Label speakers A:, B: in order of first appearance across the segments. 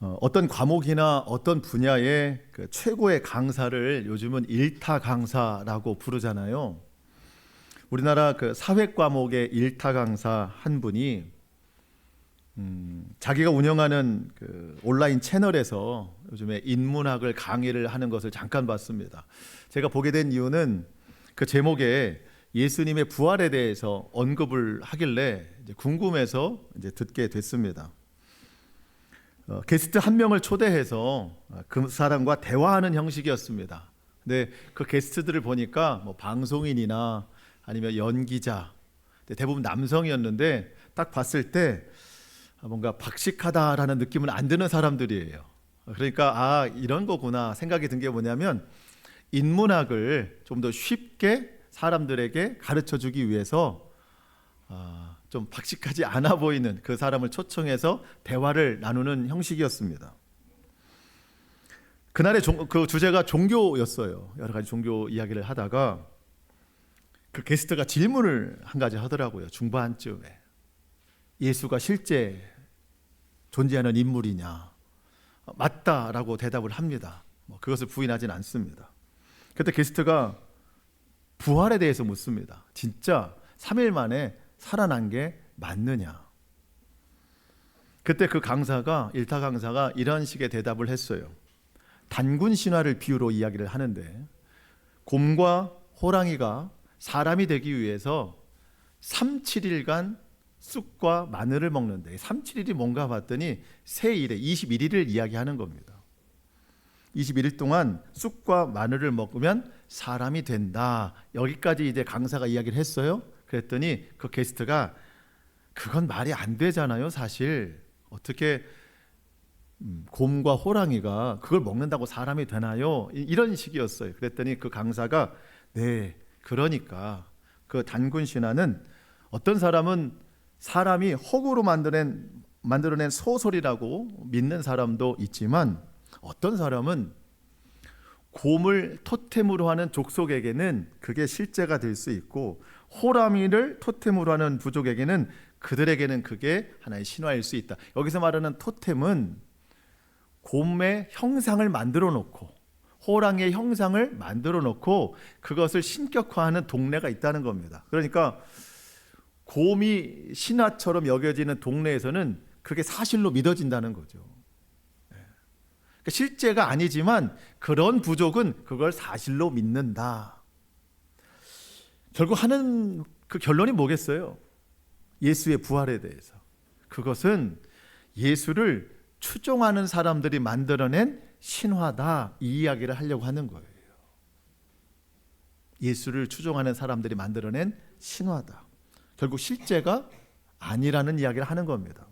A: 어떤 과목이나 어떤 분야의 그 최고의 강사를 요즘은 일타 강사라고 부르잖아요. 우리나라 그 사회 과목의 일타 강사 한 분이 자기가 운영하는 그 온라인 채널에서 요즘에 인문학을 강의를 하는 것을 잠깐 봤습니다. 제가 보게 된 이유는 그 제목에 예수님의 부활에 대해서 언급을 하길래 이제 궁금해서 이제 듣게 됐습니다. 게스트 한 명을 초대해서 그 사람과 대화하는 형식이었습니다. 근데 그 게스트들을 보니까 뭐 방송인이나 아니면 연기자, 대부분 남성이었는데 딱 봤을 때 뭔가 박식하다라는 느낌은 안 드는 사람들이에요. 그러니까 이런 거구나 생각이 든 게 뭐냐면 인문학을 좀 더 쉽게 사람들에게 가르쳐 주기 위해서 좀 박식하지 않아 보이는 그 사람을 초청해서 대화를 나누는 형식이었습니다. 그날의 그 주제가 종교였어요. 여러 가지 종교 이야기를 하다가 그 게스트가 질문을 한 가지 하더라고요. 중반쯤에 예수가 실제 존재하는 인물이냐? 맞다라고 대답을 합니다. 그것을 부인하진 않습니다. 그때 게스트가 부활에 대해서 묻습니다. 진짜 3일 만에 살아난 게 맞느냐? 그때 그 강사가, 일타 강사가 이런 식의 대답을 했어요. 단군 신화를 비유로 이야기를 하는데 곰과 호랑이가 사람이 되기 위해서 3, 7일간 쑥과 마늘을 먹는데 3, 7일이 뭔가 봤더니 새1에 21일을 이야기하는 겁니다. 21일 동안 쑥과 마늘을 먹으면 사람이 된다. 여기까지 이제 강사가 이야기를 했어요. 그랬더니 그 게스트가 그건 말이 안 되잖아요. 사실 어떻게 곰과 호랑이가 그걸 먹는다고 사람이 되나요? 이런 식이었어요. 그랬더니 그 강사가 네, 그러니까 그 단군 신화는 어떤 사람은 사람이 허구로 만들어낸 소설이라고 믿는 사람도 있지만 어떤 사람은 곰을 토템으로 하는 족속에게는 그게 실제가 될 수 있고 호랑이를 토템으로 하는 부족에게는 그들에게는 그게 하나의 신화일 수 있다. 여기서 말하는 토템은 곰의 형상을 만들어 놓고 호랑이의 형상을 만들어 놓고 그것을 신격화하는 동네가 있다는 겁니다. 그러니까 곰이 신화처럼 여겨지는 동네에서는 그게 사실로 믿어진다는 거죠. 그러니까 실제가 아니지만 그런 부족은 그걸 사실로 믿는다. 결국 하는 그 결론이 뭐겠어요? 예수의 부활에 대해서. 그것은 예수를 추종하는 사람들이 만들어낸 신화다. 이 이야기를 하려고 하는 거예요. 예수를 추종하는 사람들이 만들어낸 신화다. 결국 실제가 아니라는 이야기를 하는 겁니다.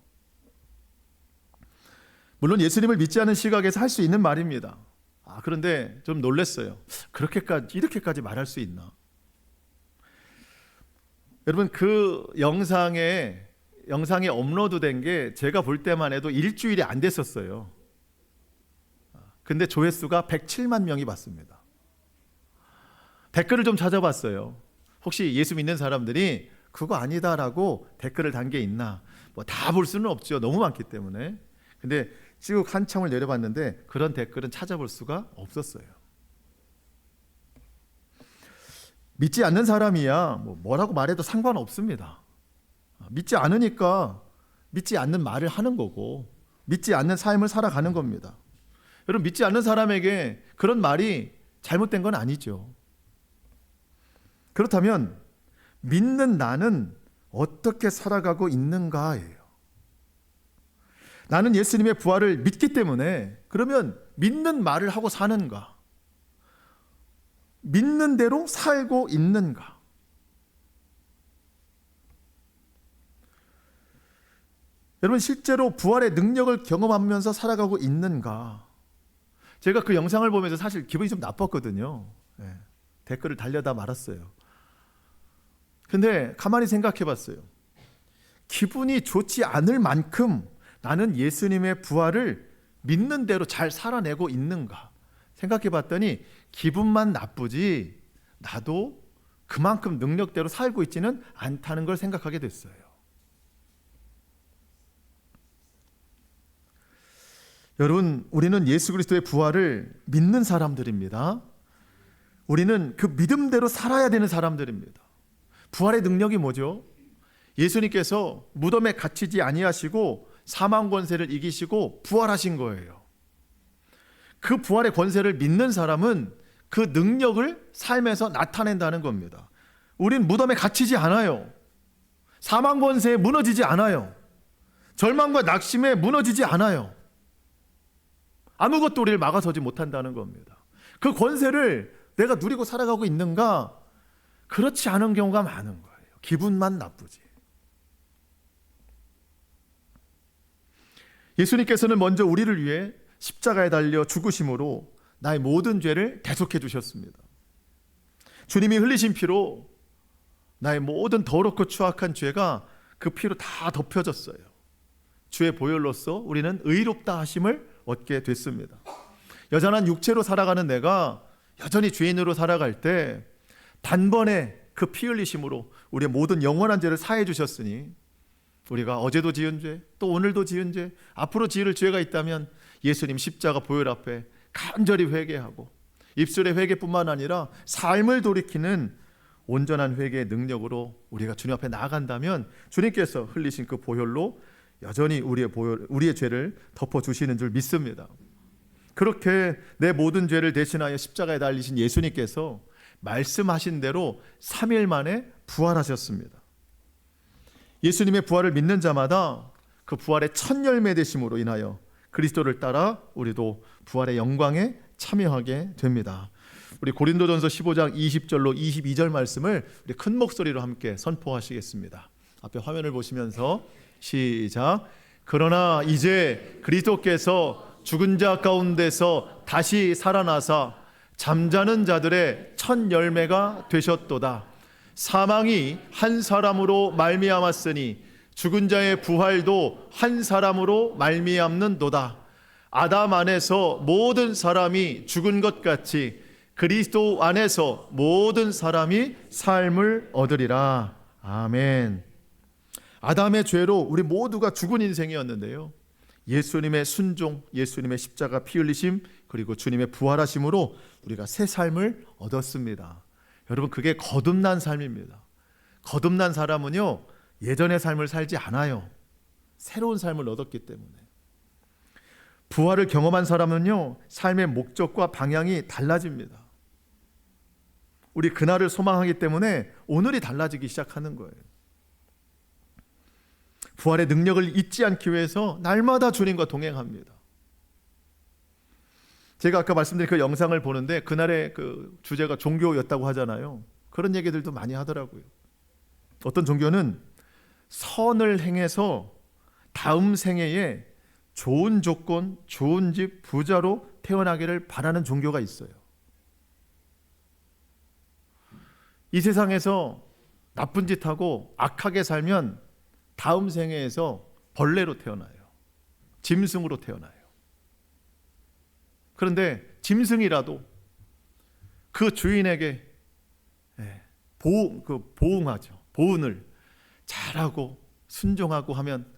A: 물론 예수님을 믿지 않은 시각에서 할 수 있는 말입니다. 그런데 좀 놀랐어요. 이렇게까지 말할 수 있나? 여러분 그 영상에 업로드된 게 제가 볼 때만 해도 일주일이 안 됐었어요. 근데 조회수가 107만 명이 봤습니다. 댓글을 좀 찾아봤어요. 혹시 예수 믿는 사람들이 그거 아니다라고 댓글을 단 게 있나? 다 볼 수는 없죠. 너무 많기 때문에. 근데 쭉 한참을 내려봤는데 그런 댓글은 찾아볼 수가 없었어요. 믿지 않는 사람이야 뭐라고 말해도 상관없습니다. 믿지 않으니까 믿지 않는 말을 하는 거고 믿지 않는 삶을 살아가는 겁니다. 여러분 믿지 않는 사람에게 그런 말이 잘못된 건 아니죠. 그렇다면 믿는 나는 어떻게 살아가고 있는가예요. 나는 예수님의 부활을 믿기 때문에 그러면 믿는 말을 하고 사는가? 믿는 대로 살고 있는가? 여러분 실제로 부활의 능력을 경험하면서 살아가고 있는가? 제가 그 영상을 보면서 사실 기분이 좀 나빴거든요. 댓글을 달려다 말았어요. 근데 가만히 생각해 봤어요. 기분이 좋지 않을 만큼 나는 예수님의 부활을 믿는 대로 잘 살아내고 있는가 생각해 봤더니 기분만 나쁘지 나도 그만큼 능력대로 살고 있지는 않다는 걸 생각하게 됐어요. 여러분, 우리는 예수 그리스도의 부활을 믿는 사람들입니다. 우리는 그 믿음대로 살아야 되는 사람들입니다. 부활의 능력이 뭐죠? 예수님께서 무덤에 갇히지 아니하시고 사망 권세를 이기시고 부활하신 거예요. 그 부활의 권세를 믿는 사람은 그 능력을 삶에서 나타낸다는 겁니다. 우린 무덤에 갇히지 않아요. 사망 권세에 무너지지 않아요. 절망과 낙심에 무너지지 않아요. 아무것도 우리를 막아서지 못한다는 겁니다. 그 권세를 내가 누리고 살아가고 있는가? 그렇지 않은 경우가 많은 거예요. 기분만 나쁘지. 예수님께서는 먼저 우리를 위해 십자가에 달려 죽으심으로 나의 모든 죄를 대속해 주셨습니다. 주님이 흘리신 피로 나의 모든 더럽고 추악한 죄가 그 피로 다 덮여졌어요. 주의 보혈로서 우리는 의롭다 하심을 얻게 됐습니다. 여전한 육체로 살아가는 내가 여전히 죄인으로 살아갈 때 단번에 그 피 흘리심으로 우리의 모든 영원한 죄를 사해 주셨으니 우리가 어제도 지은 죄, 또 오늘도 지은 죄, 앞으로 지을 죄가 있다면 예수님 십자가 보혈 앞에 간절히 회개하고 입술의 회개뿐만 아니라 삶을 돌이키는 온전한 회개의 능력으로 우리가 주님 앞에 나아간다면 주님께서 흘리신 그 보혈로 여전히 우리의 죄를 덮어주시는 줄 믿습니다. 그렇게 내 모든 죄를 대신하여 십자가에 달리신 예수님께서 말씀하신 대로 3일 만에 부활하셨습니다. 예수님의 부활을 믿는 자마다 그 부활의 첫 열매 되심으로 인하여 그리스도를 따라 우리도 부활의 영광에 참여하게 됩니다. 우리 고린도전서 15장 20절로 22절 말씀을 우리 큰 목소리로 함께 선포하시겠습니다. 앞에 화면을 보시면서 시작. 그러나 이제 그리스도께서 죽은 자 가운데서 다시 살아나사 잠자는 자들의 첫 열매가 되셨도다. 사망이 한 사람으로 말미암았으니 죽은 자의 부활도 한 사람으로 말미암는도다. 아담 안에서 모든 사람이 죽은 것 같이 그리스도 안에서 모든 사람이 삶을 얻으리라. 아멘. 아담의 죄로 우리 모두가 죽은 인생이었는데요, 예수님의 순종, 예수님의 십자가 피 흘리심, 그리고 주님의 부활하심으로 우리가 새 삶을 얻었습니다. 여러분, 그게 거듭난 삶입니다. 거듭난 사람은요, 예전의 삶을 살지 않아요. 새로운 삶을 얻었기 때문에. 부활을 경험한 사람은요, 삶의 목적과 방향이 달라집니다. 우리 그날을 소망하기 때문에 오늘이 달라지기 시작하는 거예요. 부활의 능력을 잊지 않기 위해서 날마다 주님과 동행합니다. 제가 아까 말씀드린 그 영상을 보는데 그날의 그 주제가 종교였다고 하잖아요. 그런 얘기들도 많이 하더라고요. 어떤 종교는 선을 행해서 다음 생애에 좋은 조건, 좋은 집, 부자로 태어나기를 바라는 종교가 있어요. 이 세상에서 나쁜 짓 하고 악하게 살면 다음 생애에서 벌레로 태어나요. 짐승으로 태어나요. 그런데 짐승이라도 그 주인에게 보응하죠. 보은을 잘하고 순종하고 하면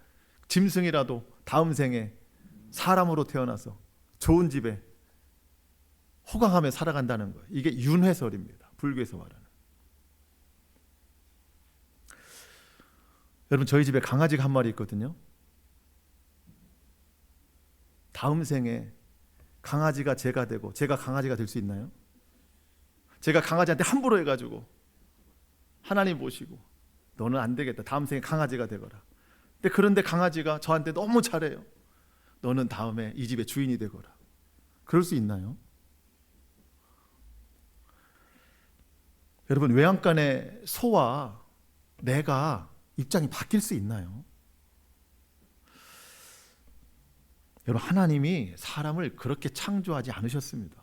A: 짐승이라도 다음 생에 사람으로 태어나서 좋은 집에 호강하며 살아간다는 거예요. 이게 윤회설입니다. 불교에서 말하는. 여러분, 저희 집에 강아지가 한 마리 있거든요. 다음 생에 강아지가 제가 되고 제가 강아지가 될 수 있나요? 제가 강아지한테 함부로 해가지고 하나님 모시고 너는 안 되겠다, 다음 생에 강아지가 되거라. 그런데 강아지가 저한테 너무 잘해요. 너는 다음에 이 집의 주인이 되거라. 그럴 수 있나요? 여러분, 외양간의 소와 내가 입장이 바뀔 수 있나요? 여러분, 하나님이 사람을 그렇게 창조하지 않으셨습니다.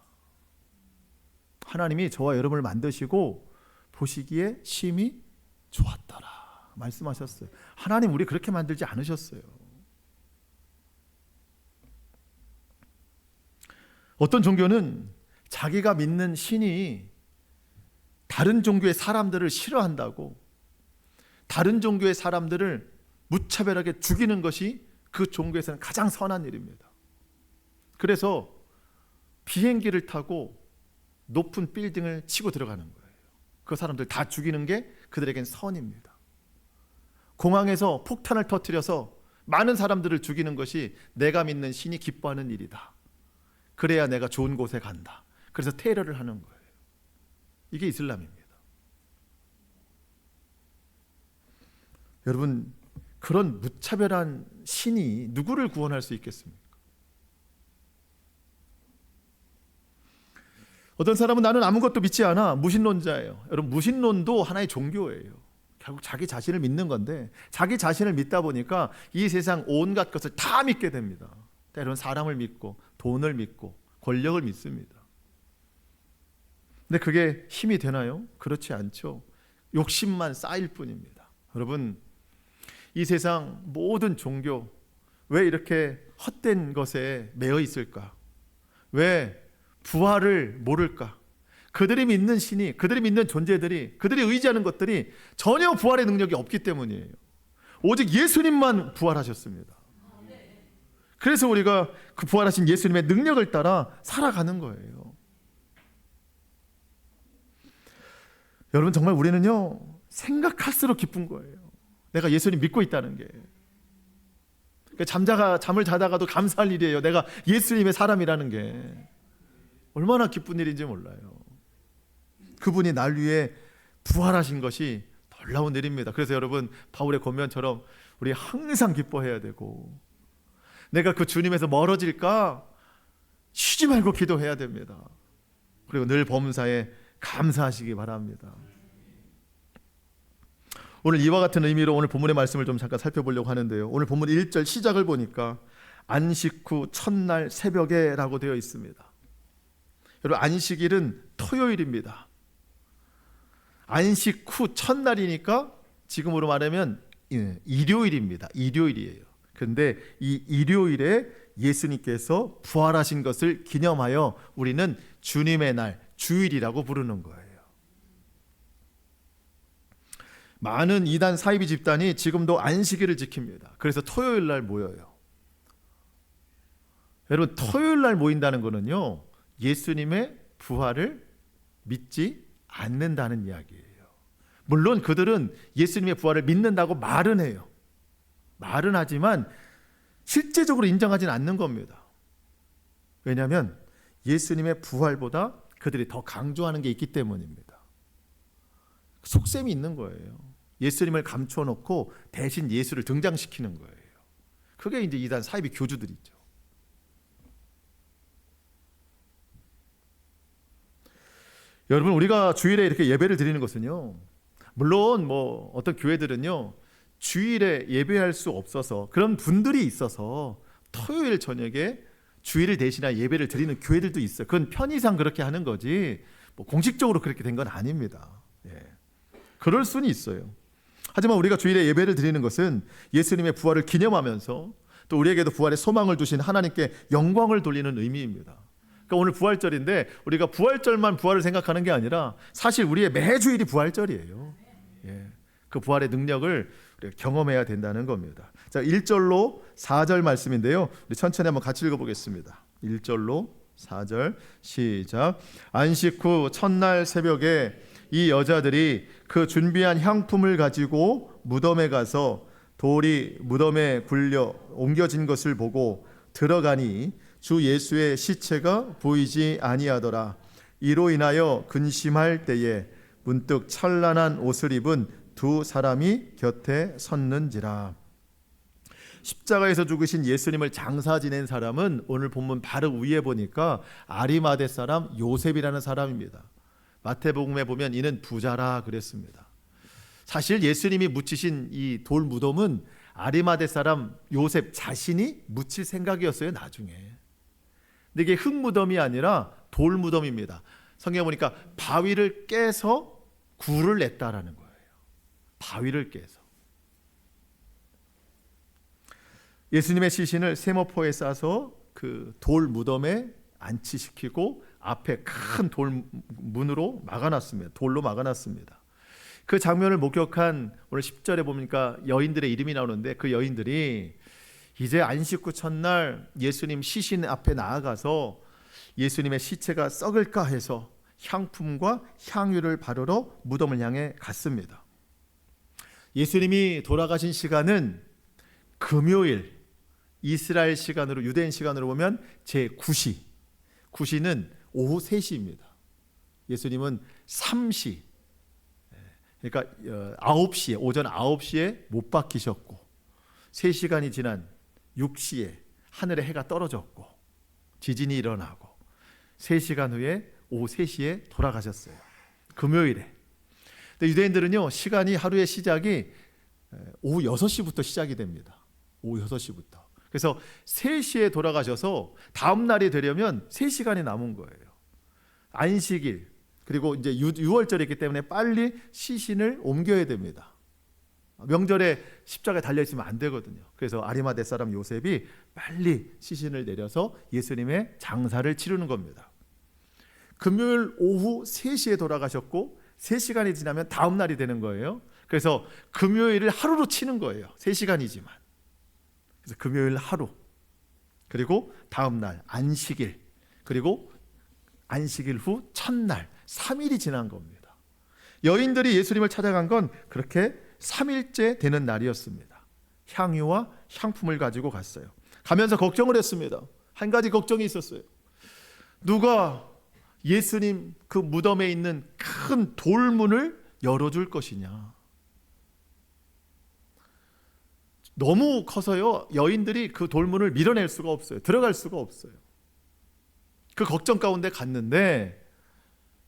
A: 하나님이 저와 여러분을 만드시고 보시기에 심히 좋았더라 말씀하셨어요. 하나님 우리 그렇게 만들지 않으셨어요. 어떤 종교는 자기가 믿는 신이 다른 종교의 사람들을 싫어한다고 다른 종교의 사람들을 무차별하게 죽이는 것이 그 종교에서는 가장 선한 일입니다. 그래서 비행기를 타고 높은 빌딩을 치고 들어가는 거예요. 그 사람들 다 죽이는 게 그들에겐 선입니다. 공항에서 폭탄을 터뜨려서 많은 사람들을 죽이는 것이 내가 믿는 신이 기뻐하는 일이다. 그래야 내가 좋은 곳에 간다. 그래서 테러를 하는 거예요. 이게 이슬람입니다. 여러분, 그런 무차별한 신이 누구를 구원할 수 있겠습니까? 어떤 사람은 나는 아무것도 믿지 않아, 무신론자예요. 여러분, 무신론도 하나의 종교예요. 결국 자기 자신을 믿는 건데, 자기 자신을 믿다 보니까 이 세상 온갖 것을 다 믿게 됩니다. 때로는 사람을 믿고 돈을 믿고 권력을 믿습니다. 근데 그게 힘이 되나요? 그렇지 않죠. 욕심만 쌓일 뿐입니다. 여러분, 이 세상 모든 종교 왜 이렇게 헛된 것에 매여 있을까? 왜 부활을 모를까? 그들이 믿는 신이, 그들이 믿는 존재들이, 그들이 의지하는 것들이 전혀 부활의 능력이 없기 때문이에요. 오직 예수님만 부활하셨습니다. 그래서 우리가 그 부활하신 예수님의 능력을 따라 살아가는 거예요. 여러분, 정말 우리는요, 생각할수록 기쁜 거예요. 내가 예수님 믿고 있다는 게. 잠을 자다가도 감사할 일이에요. 내가 예수님의 사람이라는 게. 얼마나 기쁜 일인지 몰라요. 그분이 날 위해 부활하신 것이 놀라운 일입니다. 그래서 여러분, 바울의 권면처럼 우리 항상 기뻐해야 되고, 내가 그 주님에서 멀어질까 쉬지 말고 기도해야 됩니다. 그리고 늘 범사에 감사하시기 바랍니다. 오늘 이와 같은 의미로 오늘 본문의 말씀을 좀 잠깐 살펴보려고 하는데요. 오늘 본문 1절 시작을 보니까 안식 후 첫날 새벽에 라고 되어 있습니다. 여러분, 안식일은 토요일입니다. 안식 후 첫날이니까 지금으로 말하면 일요일입니다. 일요일이에요. 그런데 이 일요일에 예수님께서 부활하신 것을 기념하여 우리는 주님의 날, 주일이라고 부르는 거예요. 많은 이단 사이비 집단이 지금도 안식일을 지킵니다. 그래서 토요일 날 모여요. 여러분, 토요일 날 모인다는 거는요, 예수님의 부활을 믿지 않는다는 이야기예요. 물론 그들은 예수님의 부활을 믿는다고 말은 해요. 말은 하지만 실제적으로 인정하지는 않는 겁니다. 왜냐하면 예수님의 부활보다 그들이 더 강조하는 게 있기 때문입니다. 속셈이 있는 거예요. 예수님을 감춰놓고 대신 예수를 등장시키는 거예요. 그게 이제 이단 사이비 교주들이죠. 여러분, 우리가 주일에 이렇게 예배를 드리는 것은요, 물론 뭐 어떤 교회들은요, 주일에 예배할 수 없어서 그런 분들이 있어서 토요일 저녁에 주일을 대신한 예배를 드리는 교회들도 있어요. 그건 편의상 그렇게 하는 거지 뭐 공식적으로 그렇게 된 건 아닙니다. 그럴 수는 있어요. 하지만 우리가 주일에 예배를 드리는 것은 예수님의 부활을 기념하면서 또 우리에게도 부활의 소망을 두신 하나님께 영광을 돌리는 의미입니다. 그러니까 오늘 부활절인데 우리가 부활절만 부활을 생각하는 게 아니라 사실 우리의 매주일이 부활절이에요. 그 부활의 능력을 우리가 경험해야 된다는 겁니다. 자, 1절로 4절 말씀인데요. 우리 천천히 한번 같이 읽어보겠습니다. 1절로 4절 시작. 안식 후 첫날 새벽에 이 여자들이 그 준비한 향품을 가지고 무덤에 가서 돌이 무덤에 굴려 옮겨진 것을 보고 들어가니 주 예수의 시체가 보이지 아니하더라. 이로 인하여 근심할 때에 문득 찬란한 옷을 입은 두 사람이 곁에 섰는지라. 십자가에서 죽으신 예수님을 장사 지낸 사람은 오늘 본문 바로 위에 보니까 아리마대 사람 요셉이라는 사람입니다. 마태복음에 보면 이는 부자라 그랬습니다. 사실 예수님이 묻히신 이 돌 무덤은 아리마대 사람 요셉 자신이 묻힐 생각이었어요, 나중에. 근데 이게 흙 무덤이 아니라 돌 무덤입니다. 성경에 보니까 바위를 깨서 굴을 냈다라는 거예요. 바위를 깨서. 예수님의 시신을 세모포에 싸서 그 돌 무덤에 안치시키고 앞에 큰 돌 문으로 막아놨습니다. 돌로 막아놨습니다. 그 장면을 목격한 오늘 10절에 보니까 여인들의 이름이 나오는데 그 여인들이 이제 안식구 첫날 예수님 시신 앞에 나아가서 예수님의 시체가 썩을까 해서 향품과 향유를 바르러 무덤을 향해 갔습니다. 예수님이 돌아가신 시간은 금요일, 이스라엘 시간으로, 유대인 시간으로 보면 제9시, 9시는 오후 3시입니다. 예수님은 3시, 그러니까 9시에, 오전 9시에 못 박히셨고 3시간이 지난 6시에 하늘에 해가 떨어졌고 지진이 일어나고 3시간 후에 오후 3시에 돌아가셨어요. 금요일에. 근데 유대인들은요, 시간이, 하루의 시작이 오후 6시부터 시작이 됩니다. 오후 6시부터. 그래서 3시에 돌아가셔서 다음 날이 되려면 3시간이 남은 거예요. 안식일, 그리고 이제 6월절이기 때문에 빨리 시신을 옮겨야 됩니다. 명절에 십자가에 달려있으면 안 되거든요. 그래서 아리마대 사람 요셉이 빨리 시신을 내려서 예수님의 장사를 치르는 겁니다. 금요일 오후 3시에 돌아가셨고 3시간이 지나면 다음 날이 되는 거예요. 그래서 금요일을 하루로 치는 거예요. 3시간이지만. 그래서 금요일 하루, 그리고 다음 날 안식일, 그리고 안식일 후 첫날, 3일이 지난 겁니다. 여인들이 예수님을 찾아간 건 그렇게 3일째 되는 날이었습니다. 향유와 향품을 가지고 갔어요. 가면서 걱정을 했습니다. 한 가지 걱정이 있었어요. 누가 예수님 그 무덤에 있는 큰 돌문을 열어줄 것이냐. 너무 커서요, 여인들이 그 돌문을 밀어낼 수가 없어요. 들어갈 수가 없어요. 그 걱정 가운데 갔는데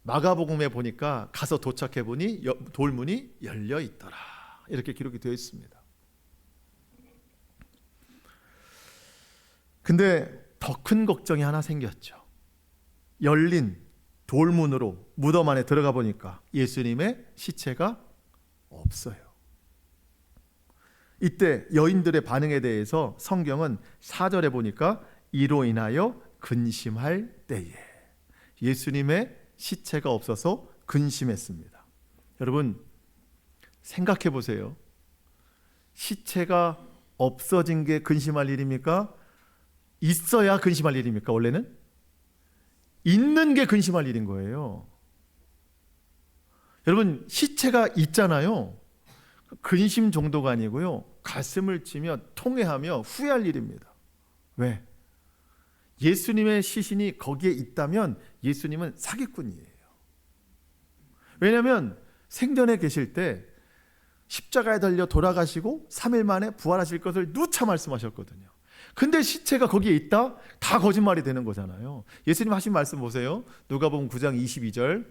A: 마가복음에 보니까 가서 도착해 보니 돌문이 열려 있더라. 이렇게 기록이 되어 있습니다. 근데 더 큰 걱정이 하나 생겼죠. 열린 돌문으로 무덤 안에 들어가 보니까 예수님의 시체가 없어요. 이때 여인들의 반응에 대해서 성경은 4절에 보니까 이로 인하여 근심할 때에, 예수님의 시체가 없어서 근심했습니다. 여러분 생각해 보세요. 시체가 없어진 게 근심할 일입니까? 있어야 근심할 일입니까? 원래는 있는 게 근심할 일인 거예요. 여러분 시체가 있잖아요. 근심 정도가 아니고요, 가슴을 치며 통회하며 후회할 일입니다. 왜? 예수님의 시신이 거기에 있다면 예수님은 사기꾼이에요. 왜냐하면 생전에 계실 때 십자가에 달려 돌아가시고 3일 만에 부활하실 것을 누차 말씀하셨거든요. 근데 시체가 거기에 있다? 다 거짓말이 되는 거잖아요. 예수님 하신 말씀 보세요. 누가복음 9장 22절,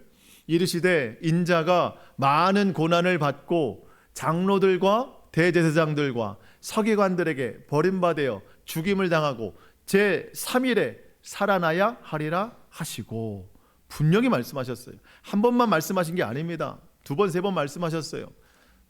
A: 이르시되 인자가 많은 고난을 받고 장로들과 대제사장들과 서기관들에게 버림받아 죽임을 당하고 제3일에 살아나야 하리라 하시고, 분명히 말씀하셨어요. 한 번만 말씀하신 게 아닙니다. 2번, 3번 말씀하셨어요.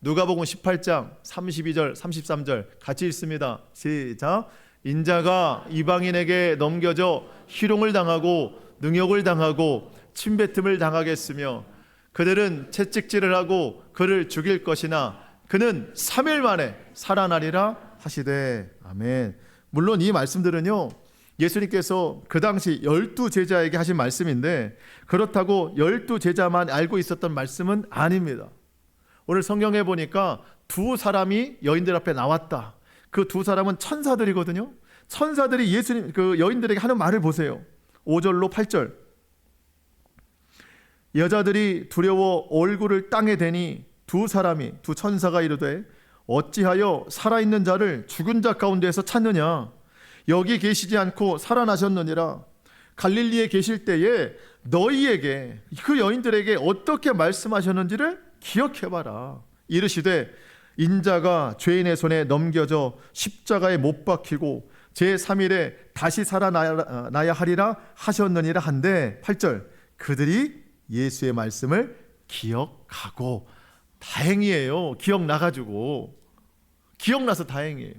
A: 누가복음 18장 32절, 33절 같이 읽습니다. 시작. 인자가 이방인에게 넘겨져 희롱을 당하고 능욕을 당하고 침뱉음을 당하겠으며 그들은 채찍질을 하고 그를 죽일 것이나 그는 3일 만에 살아나리라 하시되. 아멘. 물론 이 말씀들은요, 예수님께서 그 당시 12제자에게 하신 말씀인데 그렇다고 12제자만 알고 있었던 말씀은 아닙니다. 오늘 성경에 보니까 2사람이 여인들 앞에 나왔다. 그 2사람은 천사들이거든요. 천사들이 예수님, 그 여인들에게 하는 말을 보세요. 5절로 8절. 여자들이 두려워 얼굴을 땅에 대니 2사람이, 2천사가 이르되 어찌하여 살아있는 자를 죽은 자 가운데에서 찾느냐? 여기 계시지 않고 살아나셨느니라. 갈릴리에 계실 때에 너희에게, 그 여인들에게 어떻게 말씀하셨는지를 기억해봐라. 이르시되 인자가 죄인의 손에 넘겨져 십자가에 못 박히고 제3일에 다시 살아나야 하리라 하셨느니라 한데, 8절, 그들이 예수의 말씀을 기억하고. 다행이에요. 기억나가지고. 기억나서 다행이에요.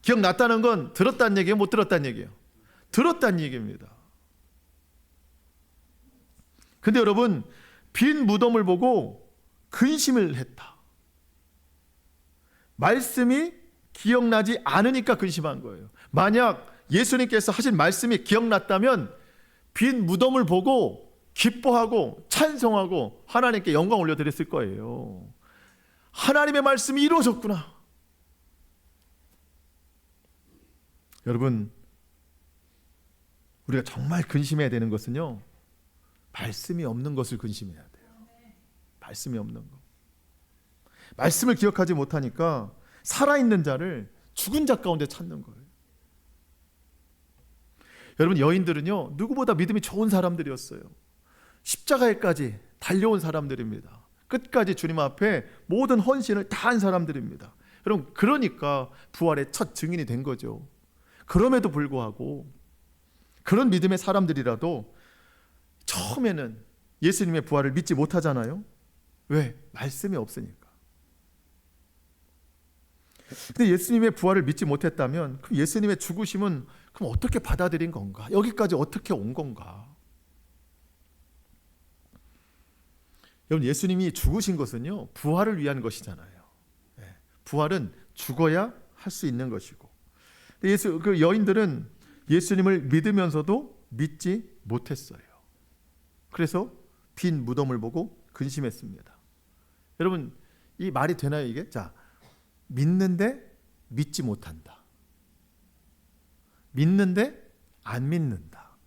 A: 기억났다는 건 들었다는 얘기예요? 못 들었다는 얘기예요? 들었다는 얘기입니다. 근데 여러분, 빈 무덤을 보고 근심을 했다. 말씀이 기억나지 않으니까 근심한 거예요. 만약 예수님께서 하신 말씀이 기억났다면 빈 무덤을 보고 기뻐하고 찬송하고 하나님께 영광 올려드렸을 거예요. 하나님의 말씀이 이루어졌구나. 여러분, 우리가 정말 근심해야 되는 것은요, 말씀이 없는 것을 근심해야 돼요. 말씀이 없는 것. 말씀을 기억하지 못하니까 살아있는 자를 죽은 자 가운데 찾는 거예요. 여러분, 여인들은요, 누구보다 믿음이 좋은 사람들이었어요. 십자가에까지 달려온 사람들입니다. 끝까지 주님 앞에 모든 헌신을 다한 사람들입니다. 여러분, 그러니까 부활의 첫 증인이 된 거죠. 그럼에도 불구하고 그런 믿음의 사람들이라도 처음에는 예수님의 부활을 믿지 못하잖아요. 왜? 말씀이 없으니까. 근데 예수님의 부활을 믿지 못했다면 그 예수님의 죽으심은 그럼 어떻게 받아들인 건가? 여기까지 어떻게 온 건가? 여러분, 예수님이 죽으신 것은요, 부활을 위한 것이잖아요. 부활은 죽어야 할 수 있는 것이고, 그 여인들은 예수님을 믿으면서도 믿지 못했어요. 그래서 빈 무덤을 보고 근심했습니다. 여러분, 이 말이 되나요, 이게? 자, 믿는데 믿지 못한다. 믿는데 안 믿는다.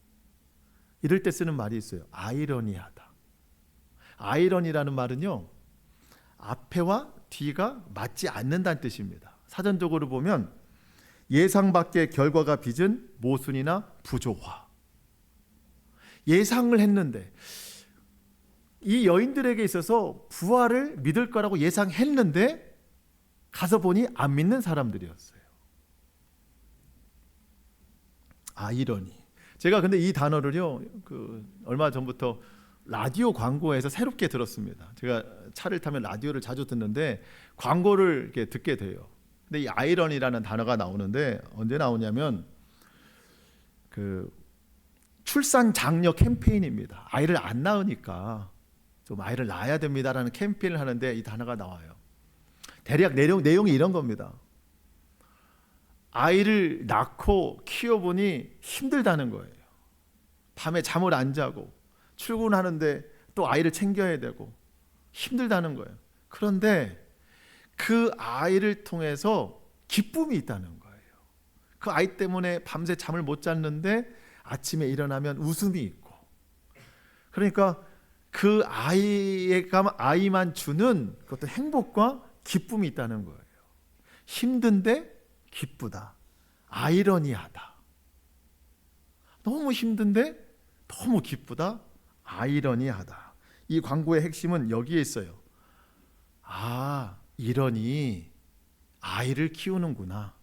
A: 이럴 때 쓰는 말이 있어요. 아이러니하다. 아이러니라는 말은요, 앞에와 뒤가 맞지 않는다는 뜻입니다. 사전적으로 보면 예상 밖의 결과가 빚은 모순이나 부조화. 예상을 했는데, 이 여인들에게 있어서 부활을 믿을 거라고 예상했는데 가서 보니 안 믿는 사람들이었어요. 아이러니. 제가 근데 이 단어를요, 얼마 전부터 라디오 광고에서 새롭게 들었습니다. 제가 차를 타면 라디오를 자주 듣는데 광고를 이렇게 듣게 돼요. 근데 이 아이러니라는 단어가 나오는데 언제 나오냐면 출산 장려 캠페인입니다. 아이를 안 낳으니까 좀 아이를 낳아야 됩니다라는 캠페인을 하는데 이 단어가 나와요. 대략 내용이 이런 겁니다. 아이를 낳고 키워보니 힘들다는 거예요. 밤에 잠을 안 자고 출근하는데 또 아이를 챙겨야 되고 힘들다는 거예요. 그런데 그 아이를 통해서 기쁨이 있다는 거예요. 그 아이 때문에 밤새 잠을 못 잤는데 아침에 일어나면 웃음이 있고, 그러니까 그 아이만 주는 그것도 행복과 기쁨이 있다는 거예요. 힘든데 기쁘다. 아이러니하다. 너무 힘든데 너무 기쁘다. 아이러니하다. 이 광고의 핵심은 여기에 있어요. 아, 이러니 아이를 키우는구나.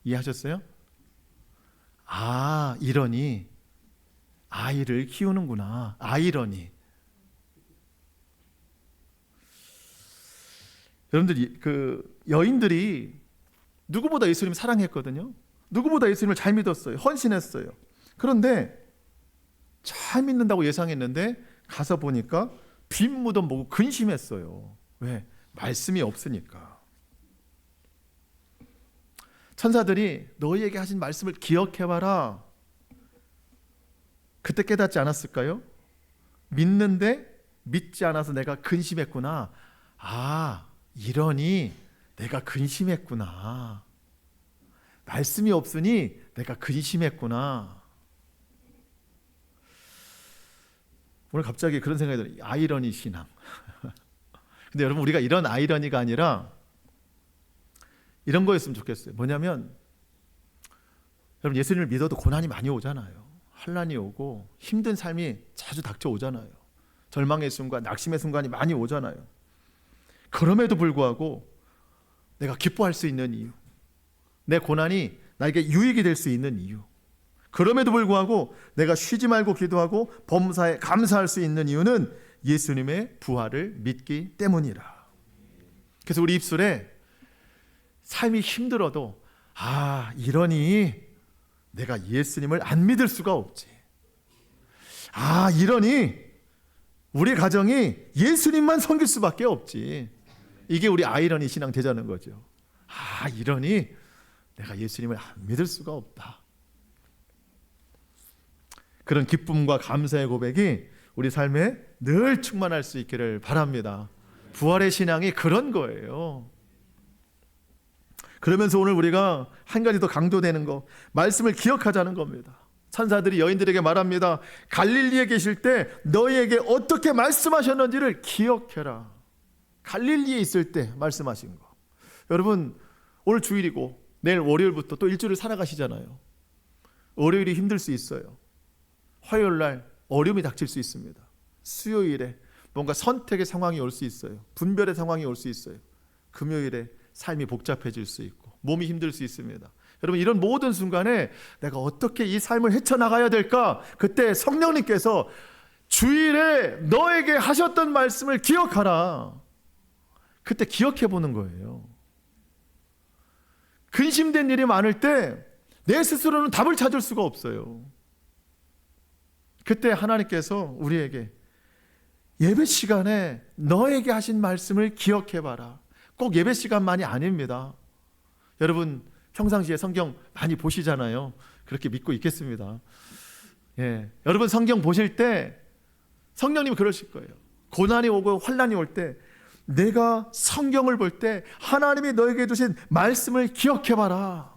A: 이해하셨어요? 아, 이러니 아이를 키우는구나. 아이러니. 여러분들이 여인들이 누구보다 예수님을 사랑했거든요. 누구보다 예수님을 잘 믿었어요. 헌신했어요. 그런데 잘 믿는다고 예상했는데 가서 보니까 빈 무덤 보고 근심했어요. 왜? 말씀이 없으니까. 천사들이 너희에게 하신 말씀을 기억해봐라. 그때 깨닫지 않았을까요? 믿는데 믿지 않아서 내가 근심했구나. 아, 이러니 내가 근심했구나. 말씀이 없으니 내가 근심했구나. 오늘 갑자기 그런 생각이 들어요. 아이러니 신앙. 근데 여러분, 우리가 이런 아이러니가 아니라 이런 거였으면 좋겠어요. 뭐냐면, 여러분, 예수님을 믿어도 고난이 많이 오잖아요. 환난이 오고 힘든 삶이 자주 닥쳐오잖아요. 절망의 순간, 낙심의 순간이 많이 오잖아요. 그럼에도 불구하고 내가 기뻐할 수 있는 이유, 내 고난이 나에게 유익이 될 수 있는 이유, 그럼에도 불구하고 내가 쉬지 말고 기도하고 범사에 감사할 수 있는 이유는 예수님의 부활을 믿기 때문이라. 그래서 우리 입술에 삶이 힘들어도 아, 이러니 내가 예수님을 안 믿을 수가 없지. 아, 이러니 우리 가정이 예수님만 섬길 수밖에 없지. 이게 우리 아이러니 신앙 되자는 거죠. 이러니 내가 예수님을 안 믿을 수가 없다. 그런 기쁨과 감사의 고백이 우리 삶에 늘 충만할 수 있기를 바랍니다. 부활의 신앙이 그런 거예요. 그러면서 오늘 우리가 한 가지 더 강조되는 거, 말씀을 기억하자는 겁니다. 천사들이 여인들에게 말합니다. 갈릴리에 계실 때 너희에게 어떻게 말씀하셨는지를 기억해라. 갈릴리에 있을 때 말씀하신 거. 여러분, 오늘 주일이고 내일 월요일부터 또 일주일을 살아가시잖아요. 월요일이 힘들 수 있어요. 화요일 날 어려움이 닥칠 수 있습니다. 수요일에 뭔가 선택의 상황이 올 수 있어요. 분별의 상황이 올 수 있어요. 금요일에 삶이 복잡해질 수 있고 몸이 힘들 수 있습니다. 여러분, 이런 모든 순간에 내가 어떻게 이 삶을 헤쳐나가야 될까? 그때 성령님께서 주일에 너에게 하셨던 말씀을 기억하라. 그때 기억해 보는 거예요. 근심된 일이 많을 때 내 스스로는 답을 찾을 수가 없어요. 그때 하나님께서 우리에게 예배 시간에 너에게 하신 말씀을 기억해 봐라. 꼭 예배 시간만이 아닙니다. 여러분, 평상시에 성경 많이 보시잖아요. 그렇게 믿고 있겠습니다. 여러분, 성경 보실 때 성령님이 그러실 거예요. 고난이 오고 환난이 올 때 내가 성경을 볼 때 하나님이 너에게 주신 말씀을 기억해 봐라.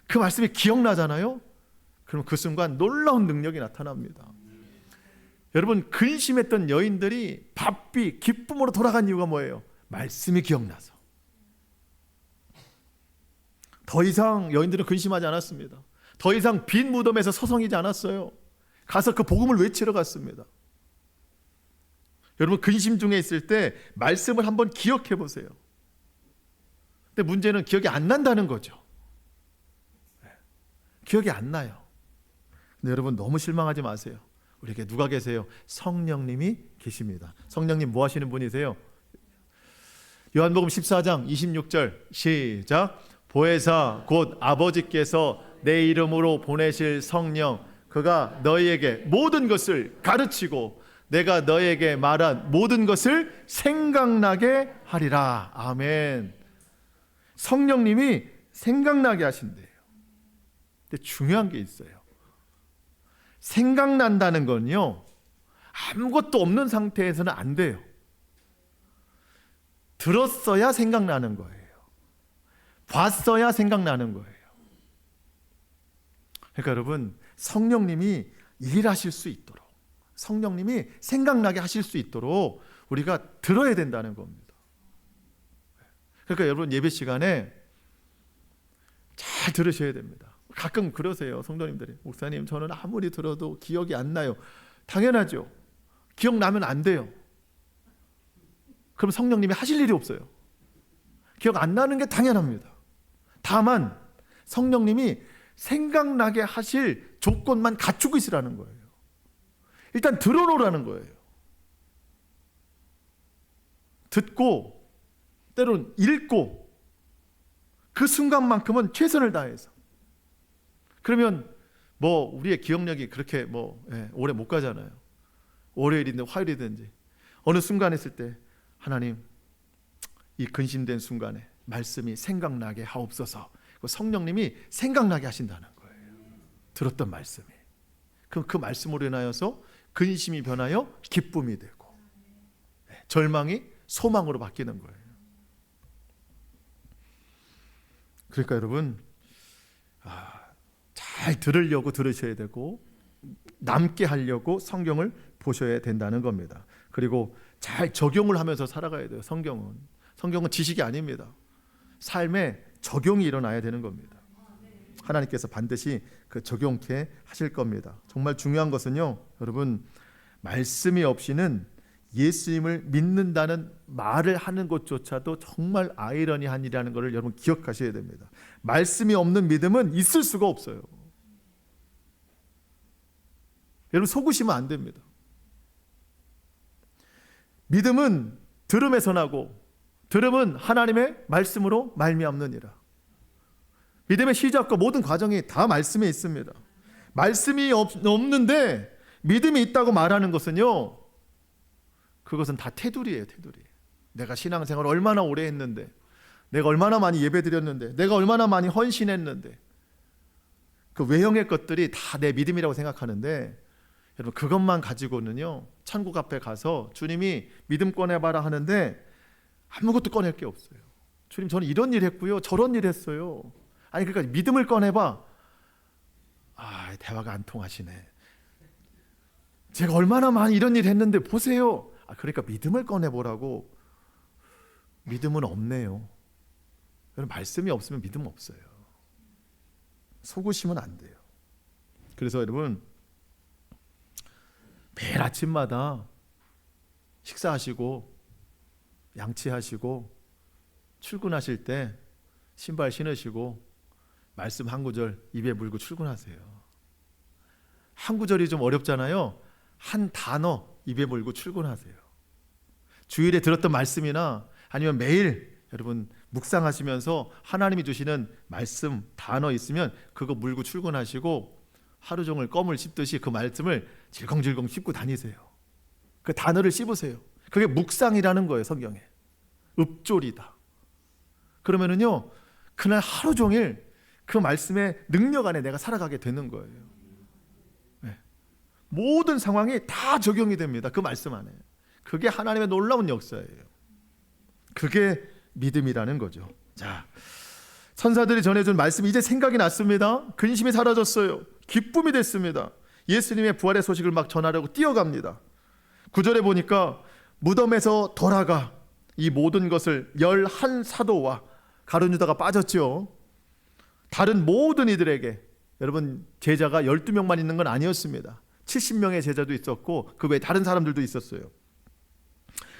A: 그 말씀이 기억나잖아요. 그럼 그 순간 놀라운 능력이 나타납니다. 여러분, 근심했던 여인들이 바삐 기쁨으로 돌아간 이유가 뭐예요? 말씀이 기억나서. 더 이상 여인들은 근심하지 않았습니다. 더 이상 빈 무덤에서 서성이지 않았어요. 가서 그 복음을 외치러 갔습니다. 여러분, 근심 중에 있을 때 말씀을 한번 기억해 보세요. 근데 문제는 기억이 안 난다는 거죠. 기억이 안 나요. 근데 여러분, 너무 실망하지 마세요. 우리에게 누가 계세요? 성령님이 계십니다. 성령님 뭐 하시는 분이세요? 요한복음 14장 26절 시작. 보혜사 곧 아버지께서 내 이름으로 보내실 성령, 그가 너희에게 모든 것을 가르치고 내가 너희에게 말한 모든 것을 생각나게 하리라. 아멘. 성령님이 생각나게 하신대요. 근데 중요한 게 있어요. 생각난다는 건요, 아무것도 없는 상태에서는 안 돼요. 들었어야 생각나는 거예요. 봤어야 생각나는 거예요. 그러니까 여러분, 성령님이 일하실 수 있도록, 성령님이 생각나게 하실 수 있도록 우리가 들어야 된다는 겁니다. 그러니까 여러분, 예배 시간에 잘 들으셔야 됩니다. 가끔 그러세요, 성도님들이. 목사님, 저는 아무리 들어도 기억이 안 나요. 당연하죠. 기억나면 안 돼요. 그럼 성령님이 하실 일이 없어요. 기억 안 나는 게 당연합니다. 다만 성령님이 생각나게 하실 조건만 갖추고 있으라는 거예요. 일단 들어놓으라는 거예요. 듣고 때로는 읽고 그 순간만큼은 최선을 다해서. 그러면 뭐 우리의 기억력이 그렇게 오래 못 가잖아요. 월요일이든 화요일이든지 어느 순간 했을 때 하나님, 이 근심된 순간에 말씀이 생각나게 하옵소서. 성령님이 생각나게 하신다는 거예요. 들었던 말씀이. 그럼 그 말씀으로 인하여서 근심이 변하여 기쁨이 되고 절망이 소망으로 바뀌는 거예요. 그러니까 여러분, 잘 들으려고 들으셔야 되고 남게 하려고 성경을 보셔야 된다는 겁니다. 그리고 잘 적용을 하면서 살아가야 돼요. 성경은 지식이 아닙니다. 삶에 적용이 일어나야 되는 겁니다. 하나님께서 반드시 그 적용케 하실 겁니다. 정말 중요한 것은요, 여러분, 말씀이 없이는 예수님을 믿는다는 말을 하는 것조차도 정말 아이러니한 일이라는 것을 여러분 기억하셔야 됩니다. 말씀이 없는 믿음은 있을 수가 없어요. 여러분, 속으시면 안 됩니다. 믿음은 들음에서 나고 들음은 하나님의 말씀으로 말미암느니라. 믿음의 시작과 모든 과정이 다 말씀에 있습니다. 말씀이 없는데 믿음이 있다고 말하는 것은요, 그것은 다 테두리예요. 테두리. 내가 신앙생활을 얼마나 오래 했는데, 내가 얼마나 많이 예배드렸는데, 내가 얼마나 많이 헌신했는데, 그 외형의 것들이 다 내 믿음이라고 생각하는데, 여러분 그것만 가지고는요 천국 앞에 가서 주님이 믿음 꺼내봐라 하는데 아무것도 꺼낼 게 없어요. 주님, 저는 이런 일 했고요, 저런 일 했어요. 아니 그러니까 믿음을 꺼내봐. 대화가 안 통하시네. 제가 얼마나 많이 이런 일 했는데 보세요. 그러니까 믿음을 꺼내보라고. 믿음은 없네요. 여러분, 말씀이 없으면 믿음 없어요. 속으시면 안 돼요. 그래서 여러분, 매일 아침마다 식사하시고 양치하시고 출근하실 때 신발 신으시고 말씀 한 구절 입에 물고 출근하세요. 한 구절이 좀 어렵잖아요. 한 단어 입에 물고 출근하세요. 주일에 들었던 말씀이나 아니면 매일 여러분 묵상하시면서 하나님이 주시는 말씀 단어 있으면 그거 물고 출근하시고 하루 종일 껌을 씹듯이 그 말씀을 질겅질겅 씹고 다니세요. 그 단어를 씹으세요. 그게 묵상이라는 거예요. 성경에 읍조리다. 그러면은요 그날 하루 종일 그 말씀의 능력 안에 내가 살아가게 되는 거예요. 네. 모든 상황이 다 적용이 됩니다. 그 말씀 안에. 그게 하나님의 놀라운 역사예요. 그게 믿음이라는 거죠. 자, 선사들이 전해준 말씀이 이제 생각이 났습니다. 근심이 사라졌어요. 기쁨이 됐습니다. 예수님의 부활의 소식을 막 전하려고 뛰어갑니다. 9절에 보니까 무덤에서 돌아가 이 모든 것을 11사도와 가룟 유다가 빠졌죠. 다른 모든 이들에게, 여러분 제자가 12명만 있는 건 아니었습니다. 70명의 제자도 있었고 그 외에 다른 사람들도 있었어요.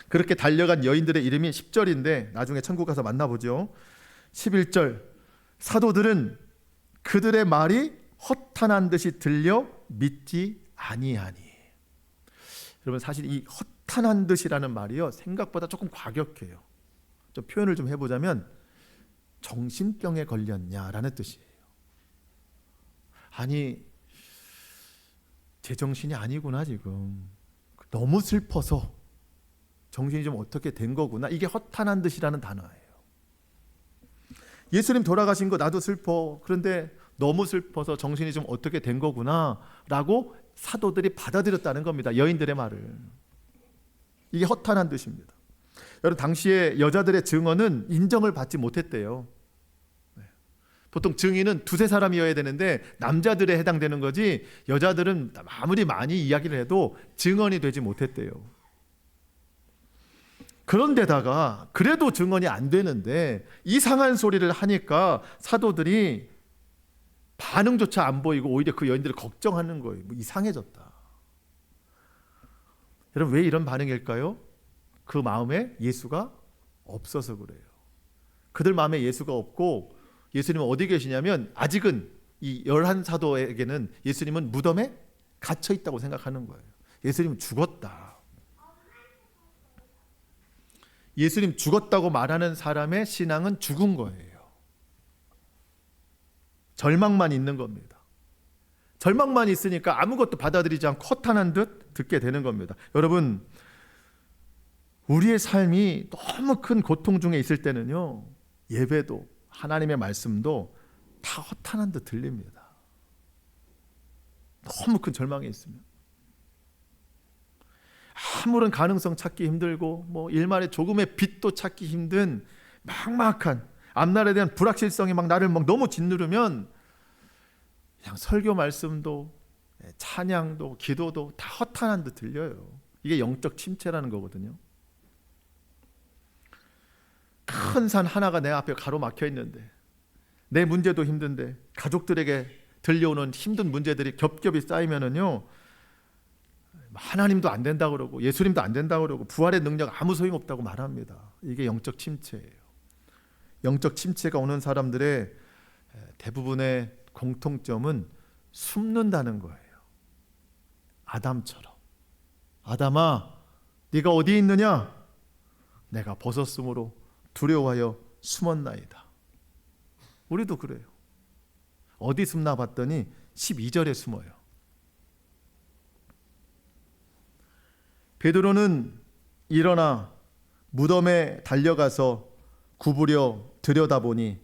A: 그렇게 달려간 여인들의 이름이 10절인데 나중에 천국 가서 만나보죠. 11절, 사도들은 그들의 말이 허탄한 듯이 들려 믿지 아니하니. 여러분 사실 이 허탄한 듯이라는 말이요 생각보다 조금 과격해요. 좀 표현을 좀 해보자면 정신병에 걸렸냐라는 뜻이에요. 아니 제정신이 아니구나, 지금 너무 슬퍼서 정신이 좀 어떻게 된 거구나. 이게 허탄한 듯이라는 단어예요. 예수님 돌아가신 거 나도 슬퍼. 그런데 너무 슬퍼서 정신이 좀 어떻게 된 거구나 라고 사도들이 받아들였다는 겁니다. 여인들의 말을. 이게 허탄한 듯입니다. 여러분 당시에 여자들의 증언은 인정을 받지 못했대요. 보통 증인은 두세 사람이어야 되는데 남자들에 해당되는 거지 여자들은 아무리 많이 이야기를 해도 증언이 되지 못했대요. 그런데다가 그래도 증언이 안 되는데 이상한 소리를 하니까 사도들이 반응조차 안 보이고 오히려 그 여인들을 걱정하는 거예요. 뭐 이상해졌다. 여러분 왜 이런 반응일까요? 그 마음에 예수가 없어서 그래요. 그들 마음에 예수가 없고 예수님은 어디 계시냐면 아직은 이 11사도에게는 예수님은 무덤에 갇혀 있다고 생각하는 거예요. 예수님은 죽었다. 예수님 죽었다고 말하는 사람의 신앙은 죽은 거예요. 절망만 있는 겁니다. 절망만 있으니까 아무것도 받아들이지 않고 허탄한 듯 듣게 되는 겁니다. 여러분 우리의 삶이 너무 큰 고통 중에 있을 때는요 예배도 하나님의 말씀도 다 허탄한 듯 들립니다. 너무 큰 절망에 있으면 아무런 가능성 찾기 힘들고 뭐 일말의 조금의 빛도 찾기 힘든 막막한 앞날에 대한 불확실성이 막 나를 막 너무 짓누르면 그냥 설교 말씀도 찬양도 기도도 다 허탄한 듯 들려요. 이게 영적 침체라는 거거든요. 큰 산 하나가 내 앞에 가로막혀 있는데 내 문제도 힘든데 가족들에게 들려오는 힘든 문제들이 겹겹이 쌓이면은요 하나님도 안 된다고 그러고 예수님도 안 된다고 그러고 부활의 능력 아무 소용없다고 말합니다. 이게 영적 침체예요. 영적 침체가 오는 사람들의 대부분의 공통점은 숨는다는 거예요. 아담처럼. 아담아 네가 어디 있느냐? 내가 벗었으므로 두려워하여 숨었나이다. 우리도 그래요. 어디 숨나 봤더니 12절에 숨어요. 베드로는 일어나 무덤에 달려가서 구부려 들여다보니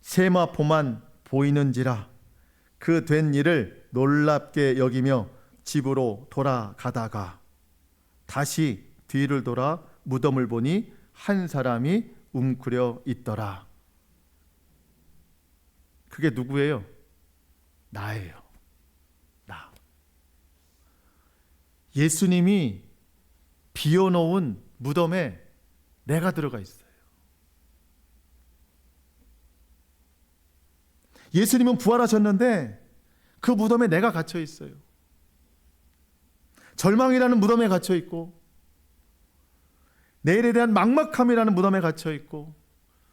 A: 세마포만 보이는지라 그 된 일을 놀랍게 여기며 집으로 돌아가다가 다시 뒤를 돌아 무덤을 보니 한 사람이 웅크려 있더라. 그게 누구예요? 나예요. 나. 예수님이 비워놓은 무덤에 내가 들어가 있어요. 예수님은 부활하셨는데 그 무덤에 내가 갇혀 있어요. 절망이라는 무덤에 갇혀 있고, 내일에 대한 막막함이라는 무덤에 갇혀 있고,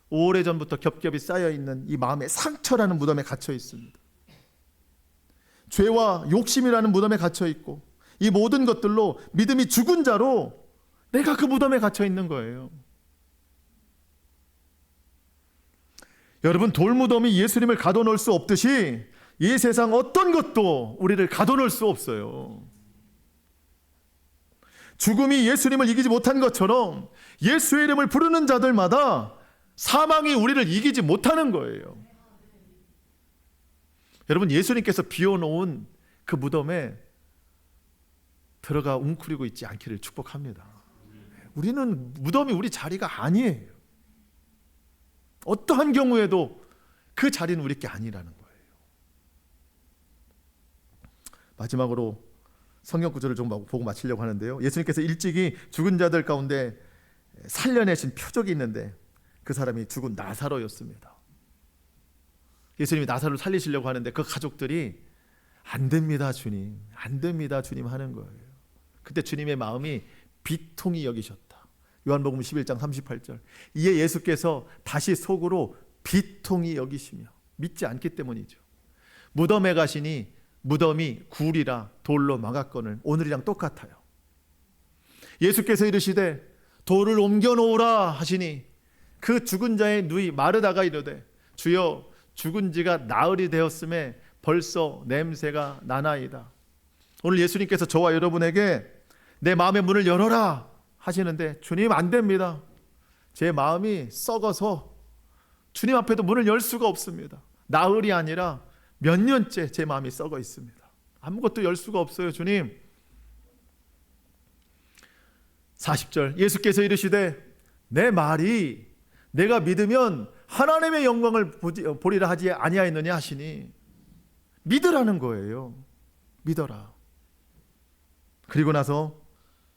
A: 오래전부터 겹겹이 쌓여 있는 이 마음의 상처라는 무덤에 갇혀 있습니다. 죄와 욕심이라는 무덤에 갇혀 있고, 이 모든 것들로 믿음이 죽은 자로 내가 그 무덤에 갇혀 있는 거예요. 여러분, 돌무덤이 예수님을 가둬놓을 수 없듯이 이 세상 어떤 것도 우리를 가둬놓을 수 없어요. 죽음이 예수님을 이기지 못한 것처럼 예수의 이름을 부르는 자들마다 사망이 우리를 이기지 못하는 거예요. 여러분, 예수님께서 비워놓은 그 무덤에 들어가 웅크리고 있지 않기를 축복합니다. 우리는 무덤이 우리 자리가 아니에요. 어떠한 경우에도 그 자리는 우리 게 아니라는 거예요. 마지막으로 성경 구절을 좀 보고 마치려고 하는데요. 예수님께서 일찍이 죽은 자들 가운데 살려내신 표적이 있는데 그 사람이 죽은 나사로였습니다. 예수님이 나사로를 살리시려고 하는데 그 가족들이 안 됩니다 주님, 안 됩니다 주님 하는 거예요. 그때 주님의 마음이 비통히 여기셨다. 요한복음 11장 38절. 이에 예수께서 다시 속으로 비통히 여기시며, 믿지 않기 때문이죠. 무덤에 가시니 무덤이 굴이라 돌로 막았거늘 오늘이랑 똑같아요. 예수께서 이르시되 돌을 옮겨 놓으라 하시니 그 죽은 자의 누이 마르다가 이르되 주여 죽은 지가 나흘이 되었음에 벌써 냄새가 나나이다. 오늘 예수님께서 저와 여러분에게 내 마음의 문을 열어라 하시는데, 주님 안 됩니다. 제 마음이 썩어서 주님 앞에도 문을 열 수가 없습니다. 나흘이 아니라 몇 년째 제 마음이 썩어 있습니다. 아무것도 열 수가 없어요 주님. 40절. 예수께서 이르시되 내 말이 내가 믿으면 하나님의 영광을 보리라 하지 아니하였느냐 하시니, 믿으라는 거예요. 믿어라. 그리고 나서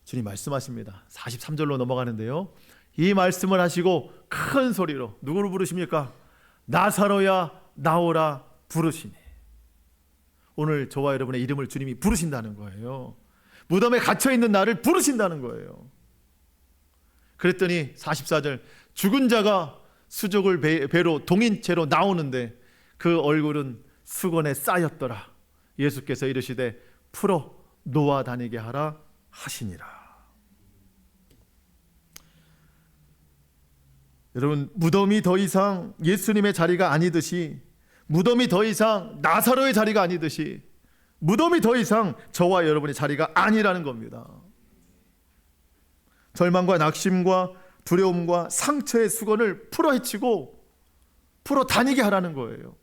A: 주님 말씀하십니다. 43절로 넘어가는데요, 이 말씀을 하시고 큰 소리로 누구를 부르십니까? 나사로야 나오라 부르시니. 오늘 저와 여러분의 이름을 주님이 부르신다는 거예요. 무덤에 갇혀있는 나를 부르신다는 거예요. 그랬더니 44절. 죽은 자가 수족을 배로 동인 채로 나오는데 그 얼굴은 수건에 쌓였더라. 예수께서 이르시되 풀어 놓아 다니게 하라 하시니라. 여러분, 무덤이 더 이상 예수님의 자리가 아니듯이, 무덤이 더 이상 나사로의 자리가 아니듯이, 무덤이 더 이상 저와 여러분의 자리가 아니라는 겁니다. 절망과 낙심과 두려움과 상처의 수건을 풀어 헤치고 풀어 다니게 하라는 거예요.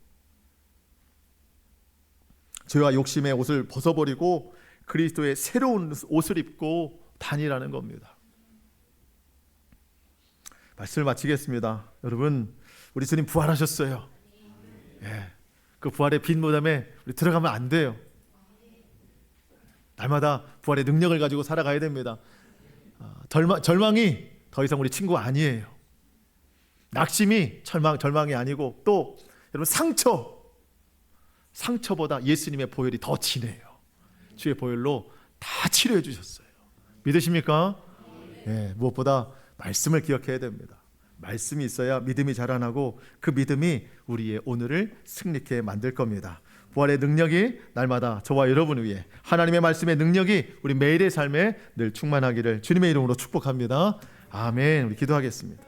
A: 죄와 욕심의 옷을 벗어버리고 그리스도의 새로운 옷을 입고 다니라는 겁니다. 말씀을 마치겠습니다. 여러분, 우리 주님 부활하셨어요. 예, 그 부활의 빈 무덤에 우리 들어가면 안 돼요. 날마다 부활의 능력을 가지고 살아가야 됩니다. 절망이 더 이상 우리 친구 아니에요. 낙심이 절망이 아니고, 또 여러분 상처보다 예수님의 보혈이 더 진해요. 주의 보혈로 다 치료해 주셨어요. 믿으십니까? 네, 무엇보다 말씀을 기억해야 됩니다. 말씀이 있어야 믿음이 자라나고 그 믿음이 우리의 오늘을 승리케 만들 겁니다. 부활의 능력이 날마다 저와 여러분 위에, 하나님의 말씀의 능력이 우리 매일의 삶에 늘 충만하기를 주님의 이름으로 축복합니다. 아멘. 우리 기도하겠습니다.